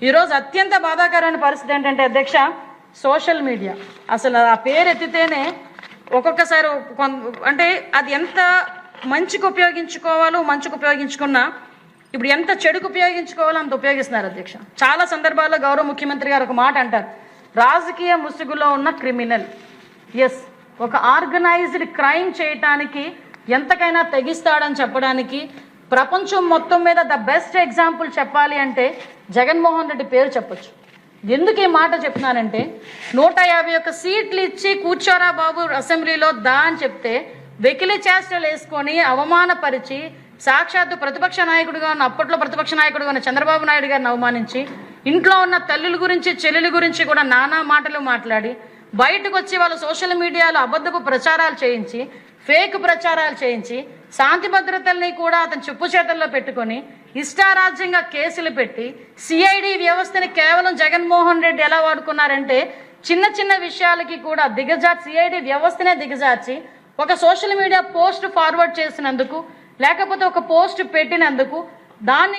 ఈరోజు అత్యంత బాధాకరమైన పరిస్థితి ఏంటంటే అధ్యక్ష, సోషల్ మీడియా అసలు ఆ పేరు ఎత్తితేనే ఒక్కొక్కసారి అంటే అది ఎంత మంచికి ఉపయోగించుకోవాలో మంచికి ఉపయోగించుకున్నా ఇప్పుడు ఎంత చెడుకు ఉపయోగించుకోవాలో అంత ఉపయోగిస్తున్నారు అధ్యక్ష. చాలా సందర్భాల్లో గౌరవ ముఖ్యమంత్రి గారు ఒక మాట అంటారు, రాజకీయ ముసుగులో ఉన్న క్రిమినల్. ఎస్, ఒక ఆర్గనైజ్డ్ క్రైమ్ చేయటానికి ఎంతకైనా తెగిస్తాడని చెప్పడానికి ప్రపంచం మొత్తం మీద ద బెస్ట్ ఎగ్జాంపుల్ చెప్పాలి అంటే జగన్మోహన్ రెడ్డి పేరు చెప్పొచ్చు. ఎందుకు ఈ మాట చెప్తున్నానంటే 151 సీట్లు ఇచ్చి కూర్చోరా బాబు అసెంబ్లీలో దా అని చెప్తే వెకిలి చేష్టలు వేసుకొని అవమానపరిచి సాక్షాత్తు ప్రతిపక్ష నాయకుడిగా ఉన్న అప్పట్లో ప్రతిపక్ష నాయకుడిగా ఉన్న చంద్రబాబు నాయుడు గారిని అవమానించి ఇంట్లో ఉన్న తల్లుల గురించి చెల్లెల గురించి కూడా నానా మాటలు మాట్లాడి బయటకు వచ్చి వాళ్ళు సోషల్ మీడియాలో అబద్ధపు ప్రచారాలు చేయించి ఫేక్ ప్రచారాలు చేయించి శాంతి భద్రతల్ని కూడా అతను చెప్పు చేతల్లో పెట్టుకొని ఇష్టారాజ్యంగా కేసులు పెట్టి సిఐడి వ్యవస్థని కేవలం జగన్మోహన్ రెడ్డి ఎలా వాడుకున్నారంటే చిన్న చిన్న విషయాలకి కూడా సిఐడి వ్యవస్థనే దిగజార్చి ఒక సోషల్ మీడియా పోస్ట్ ఫార్వర్డ్ చేసినందుకు లేకపోతే ఒక పోస్ట్ పెట్టినందుకు దాన్ని